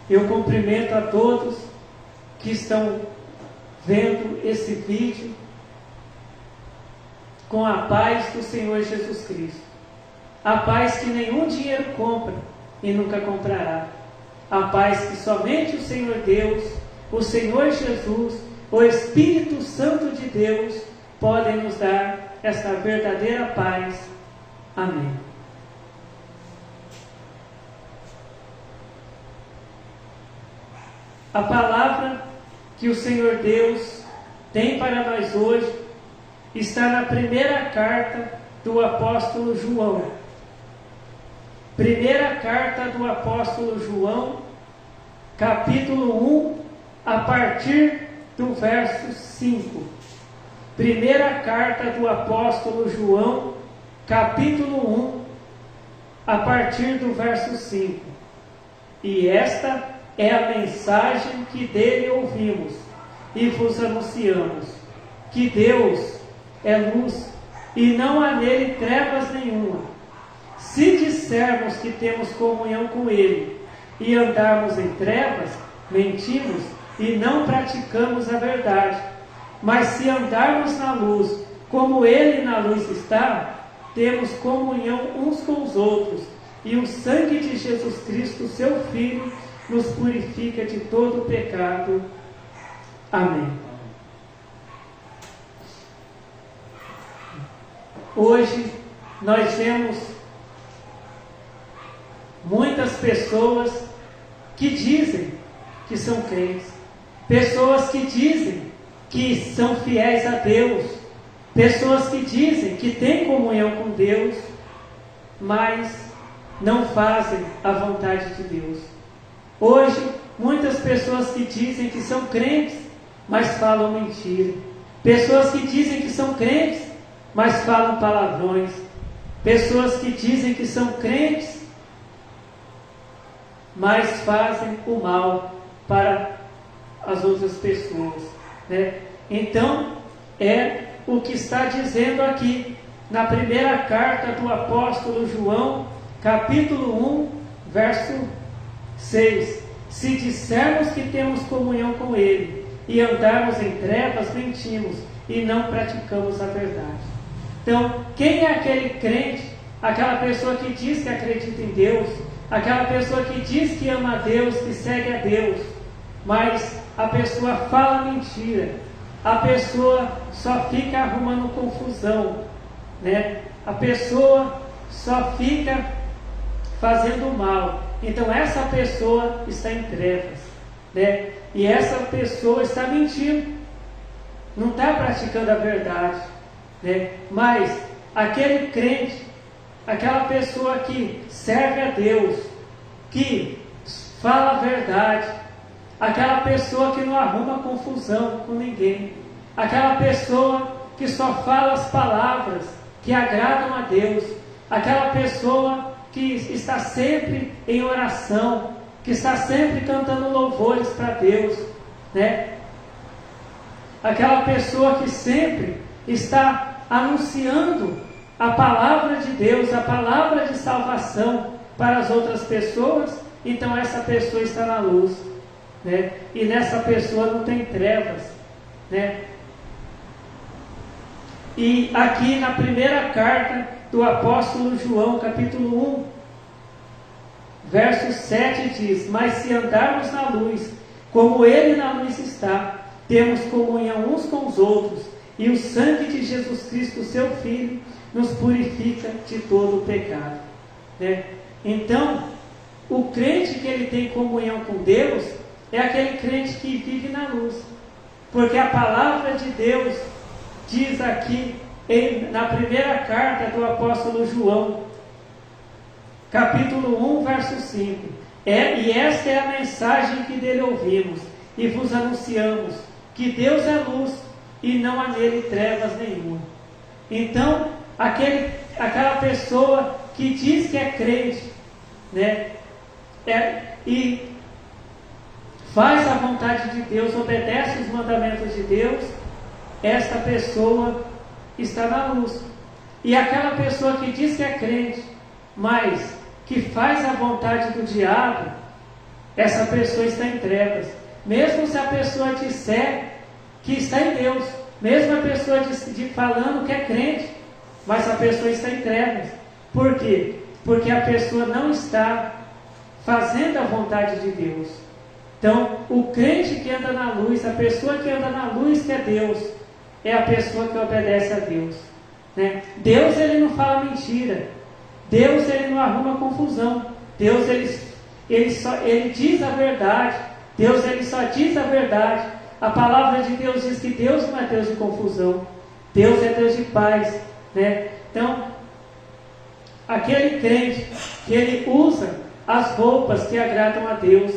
Eu cumprimento a todos que estão vendo esse vídeo com a paz do Senhor Jesus Cristo. A paz que nenhum dinheiro compra e nunca comprará. A paz que somente o Senhor Deus, o Senhor Jesus, o Espírito Santo de Deus podem nos dar essa verdadeira paz. Amém. A palavra que o Senhor Deus tem para nós hoje está na primeira carta do apóstolo João. Primeira carta do apóstolo João, capítulo 1, a partir do verso 5. Primeira carta do apóstolo João, capítulo 1, a partir do verso 5. E esta é a mensagem que dele ouvimos e vos anunciamos, que Deus é luz e não há nele trevas nenhuma. Se dissermos que temos comunhão com ele e andarmos em trevas, mentimos e não praticamos a verdade. Mas se andarmos na luz, como ele na luz está, temos comunhão uns com os outros, e o sangue de Jesus Cristo, seu Filho, nos purifica de todo o pecado. Amém. Hoje nós vemos muitas pessoas que dizem que são crentes, pessoas que dizem que são fiéis a Deus, pessoas que dizem que têm comunhão com Deus, mas não fazem a vontade de Deus. Hoje, muitas pessoas que dizem que são crentes, mas falam mentira. Pessoas que dizem que são crentes, mas falam palavrões. Pessoas que dizem que são crentes, mas fazem o mal para as outras pessoas, né? Então, é o que está dizendo aqui, na primeira carta do apóstolo João, capítulo 1, verso 6. Se dissermos que temos comunhão com ele e andarmos em trevas, mentimos e não praticamos a verdade. Então, quem é aquele crente, aquela pessoa que diz que acredita em Deus, aquela pessoa que diz que ama a Deus, que segue a Deus, mas a pessoa fala mentira, a pessoa só fica arrumando confusão, né? A pessoa só fica fazendo mal. Então essa pessoa está em trevas, né? E essa pessoa está mentindo, não está praticando a verdade, né? Mas aquele crente, aquela pessoa que serve a Deus, que fala a verdade, aquela pessoa que não arruma confusão com ninguém, aquela pessoa que só fala as palavras que agradam a Deus, aquela pessoa que está sempre em oração, que está sempre cantando louvores para Deus, né? Aquela pessoa que sempre está anunciando a palavra de Deus, a palavra de salvação para as outras pessoas, então essa pessoa está na luz, né? E nessa pessoa não tem trevas, né? E aqui na primeira carta do apóstolo João, capítulo 1, verso 7 diz: mas se andarmos na luz, como ele na luz está, temos comunhão uns com os outros, e o sangue de Jesus Cristo, seu Filho, nos purifica de todo o pecado, né? Então, o crente que ele tem comunhão com Deus é aquele crente que vive na luz, porque a palavra de Deus diz aqui na primeira carta do apóstolo João, capítulo 1, verso 5, e esta é a mensagem que dele ouvimos e vos anunciamos, que Deus é luz e não há nele trevas nenhuma. Então, aquela pessoa que diz que é crente, né, e faz a vontade de Deus, obedece os mandamentos de Deus, esta pessoa está na luz. E aquela pessoa que diz que é crente, mas que faz a vontade do diabo, essa pessoa está em trevas. Mesmo se a pessoa disser que está em Deus, mesmo a pessoa falando que é crente, mas a pessoa está em trevas. Por quê? Porque a pessoa não está fazendo a vontade de Deus. Então, o crente que anda na luz, a pessoa que anda na luz, que é Deus, é a pessoa que obedece a Deus. Né? Deus, ele não fala mentira. Deus, ele não arruma confusão. Deus, ele diz a verdade. Deus, ele só diz a verdade. A palavra de Deus diz que Deus não é Deus de confusão. Deus é Deus de paz. Né? Então, aquele crente que ele usa as roupas que agradam a Deus,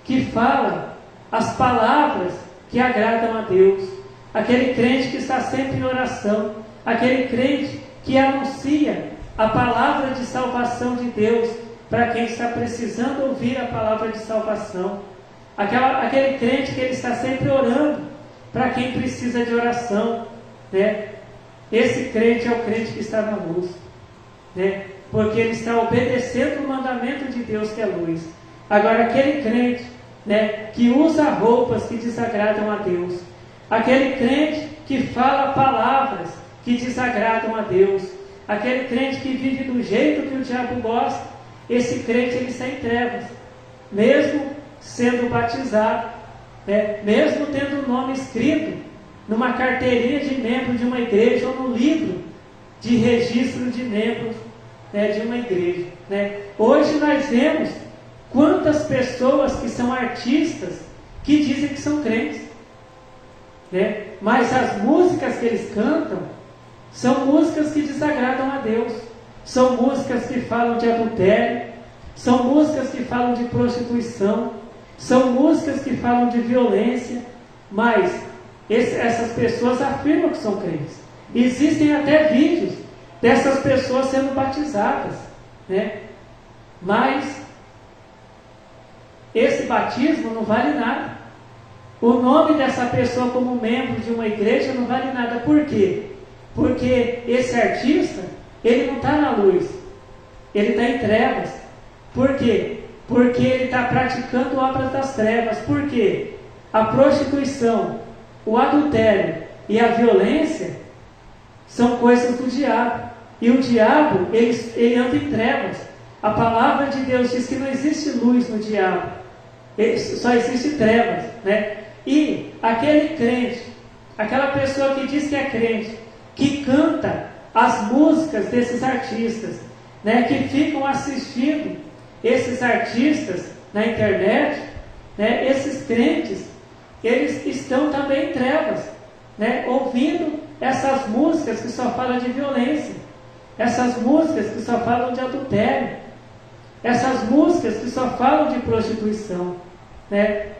que fala as palavras que agradam a Deus, aquele crente que está sempre em oração, aquele crente que anuncia a palavra de salvação de Deus para quem está precisando ouvir a palavra de salvação, aquele crente que ele está sempre orando para quem precisa de oração, né? Esse crente é o crente que está na luz, né? Porque ele está obedecendo o mandamento de Deus, que é luz. Agora, aquele crente, né, que usa roupas que desagradam a Deus, aquele crente que fala palavras que desagradam a Deus, aquele crente que vive do jeito que o diabo gosta, esse crente, ele está em trevas, mesmo sendo batizado, né, mesmo tendo o nome escrito numa carteirinha de membro de uma igreja ou no livro de registro de membros, né, de uma igreja. Né? Hoje nós vemos quantas pessoas que são artistas que dizem que são crentes, né? Mas as músicas que eles cantam são músicas que desagradam a Deus, são músicas que falam de adultério, são músicas que falam de prostituição, são músicas que falam de violência, mas essas pessoas afirmam que são crentes. Existem até vídeos dessas pessoas sendo batizadas, né? Mas esse batismo não vale nada. O nome dessa pessoa como membro de uma igreja não vale nada. Por quê? Porque esse artista, ele não está na luz, ele está em trevas. Por quê? Porque ele está praticando obras das trevas. Por quê? A prostituição, o adultério e a violência são coisas do diabo. E o diabo, ele anda em trevas. A palavra de Deus diz que não existe luz no diabo, só existe trevas, né? E aquele crente, aquela pessoa que diz que é crente, que canta as músicas desses artistas, né, que ficam assistindo esses artistas na internet, né, esses crentes, eles estão também em trevas, né, ouvindo essas músicas que só falam de violência, essas músicas que só falam de adultério, essas músicas que só falam de prostituição, né?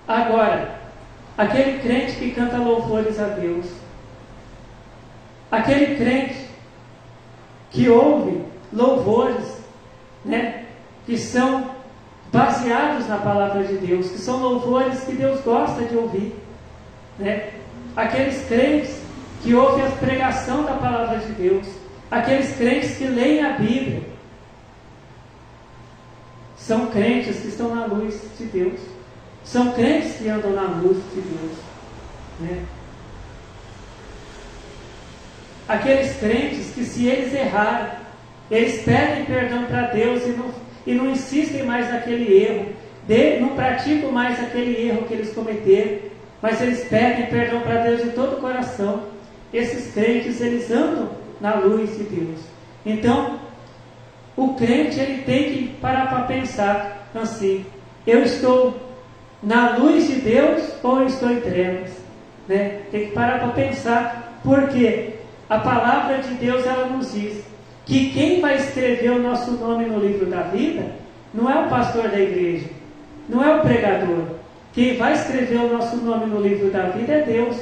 Agora, aquele crente que canta louvores a Deus, aquele crente que ouve louvores, né, que são baseados na palavra de Deus, que são louvores que Deus gosta de ouvir, né? Aqueles crentes que ouvem a pregação da palavra de Deus, aqueles crentes que leem a Bíblia, são crentes que estão na luz de Deus, são crentes que andam na luz de Deus, né? Aqueles crentes que, se eles errarem, eles pedem perdão para Deus e não insistem mais naquele erro, não praticam mais aquele erro que eles cometeram, mas eles pedem perdão para Deus de todo o coração. Esses crentes, eles andam na luz de Deus. Então, o crente, ele tem que parar para pensar assim: eu estou na luz de Deus ou eu estou em trevas? Né? Tem que parar para pensar, porque a palavra de Deus, ela nos diz que quem vai escrever o nosso nome no livro da vida não é o pastor da igreja, não é o pregador. Quem vai escrever o nosso nome no livro da vida é Deus.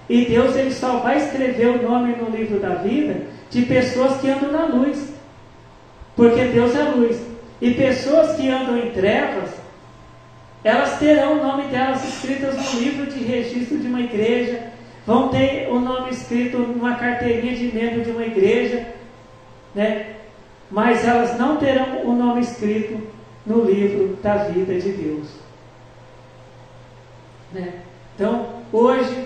E Deus, ele só vai escrever o nome no livro da vida de pessoas que andam na luz, porque Deus é luz. E pessoas que andam em trevas, elas terão o nome delas escritas no livro de registro de uma igreja, vão ter o nome escrito numa carteirinha de membro de uma igreja, né? Mas elas não terão o nome escrito no livro da vida de Deus. Né? Então, hoje,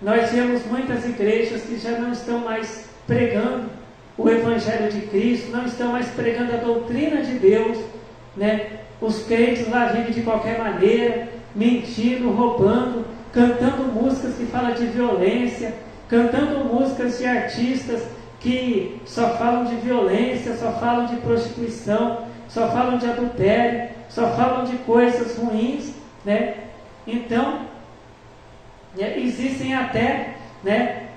nós vemos muitas igrejas que já não estão mais pregando o Evangelho de Cristo, não estão mais pregando a doutrina de Deus, né? Os crentes lá vivem de qualquer maneira, mentindo, roubando, cantando músicas que falam de violência, cantando músicas de artistas que só falam de violência, só falam de prostituição, só falam de adultério, só falam de coisas ruins, né? Então, existem até, né,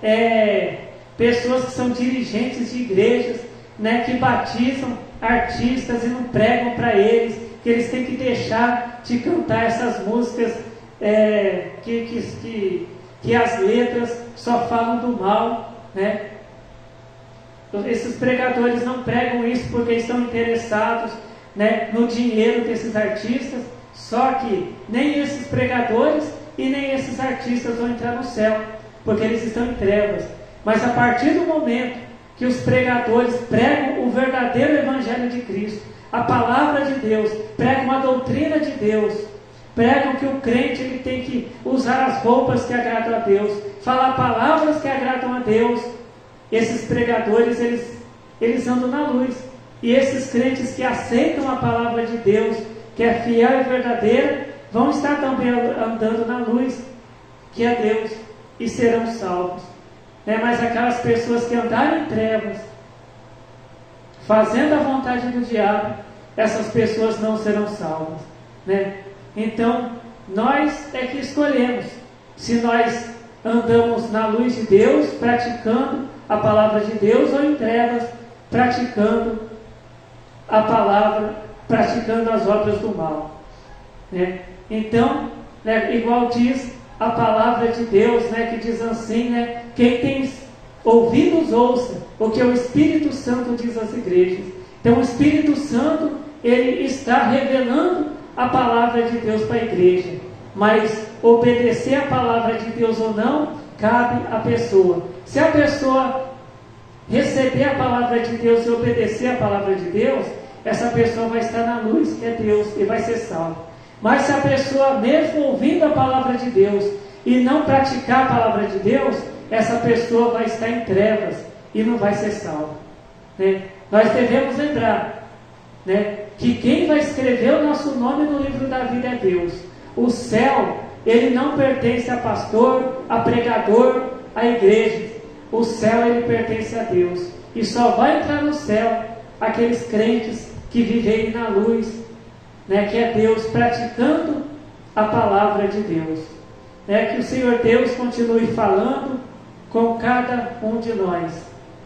pessoas que são dirigentes de igrejas, né, que batizam artistas e não pregam para eles, que eles têm que deixar de cantar essas músicas que as letras só falam do mal, né? Esses pregadores não pregam isso porque estão interessados, né, no dinheiro desses artistas, só que nem esses pregadores e nem esses artistas vão entrar no céu, porque eles estão em trevas. Mas a partir do momento que os pregadores pregam o verdadeiro Evangelho de Cristo, a palavra de Deus, pregam a doutrina de Deus, pregam que o crente ele tem que usar as roupas que agradam a Deus, falar palavras que agradam a Deus, esses pregadores eles andam na luz. E esses crentes que aceitam a palavra de Deus, que é fiel e verdadeira, vão estar também andando na luz, que é Deus, e serão salvos. Né? Mas aquelas pessoas que andarem em trevas, fazendo a vontade do diabo, essas pessoas não serão salvas. Né? Então, nós é que escolhemos se nós andamos na luz de Deus, praticando a palavra de Deus, ou em trevas, praticando a palavra, praticando as obras do mal. Né? Então, né, igual diz a palavra de Deus, né, que diz assim, né, quem tem ouvidos ouça o que o Espírito Santo diz às igrejas. Então o Espírito Santo, ele está revelando a palavra de Deus para a igreja, mas obedecer a palavra de Deus ou não, cabe à pessoa. Se a pessoa receber a palavra de Deus e obedecer a palavra de Deus, essa pessoa vai estar na luz, que é Deus, e vai ser salva. Mas se a pessoa, mesmo ouvindo a palavra de Deus e não praticar a palavra de Deus, essa pessoa vai estar em trevas e não vai ser salva. Né? Nós devemos lembrar, né, que quem vai escrever o nosso nome no livro da vida é Deus. O céu, ele não pertence a pastor, a pregador, a igreja. O céu, ele pertence a Deus. E só vai entrar no céu aqueles crentes que viverem na luz, né, que é Deus, praticando a palavra de Deus. Né, que o Senhor Deus continue falando com cada um de nós.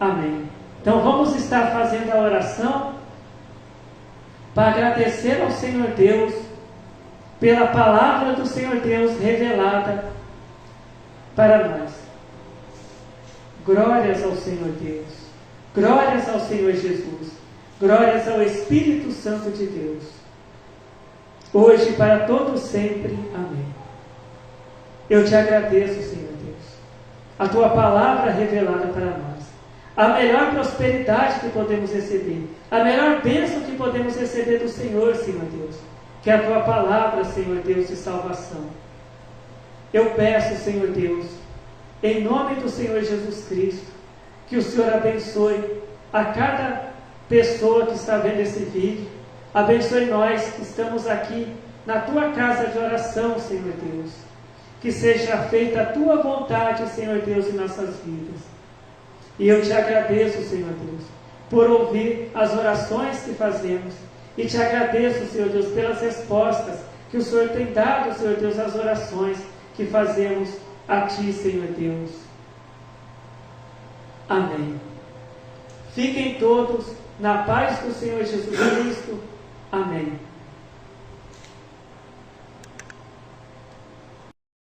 Amém. Então vamos estar fazendo a oração para agradecer ao Senhor Deus pela palavra do Senhor Deus revelada para nós. Glórias ao Senhor Deus. Glórias ao Senhor Jesus. Glórias ao Espírito Santo de Deus. Hoje e para todos sempre. Amém. Eu te agradeço, Senhor Deus, a tua palavra revelada para nós. A melhor prosperidade que podemos receber, a melhor bênção que podemos receber do Senhor, Senhor Deus, que é a tua palavra, Senhor Deus, de salvação. Eu peço, Senhor Deus, em nome do Senhor Jesus Cristo, que o Senhor abençoe a cada pessoa que está vendo esse vídeo, abençoe nós que estamos aqui na tua casa de oração, Senhor Deus. Que seja feita a tua vontade, Senhor Deus, em nossas vidas. E eu te agradeço, Senhor Deus, por ouvir as orações que fazemos. E te agradeço, Senhor Deus, pelas respostas que o Senhor tem dado, Senhor Deus, às orações que fazemos a ti, Senhor Deus. Amém. Fiquem todos na paz do Senhor Jesus Cristo. Amém.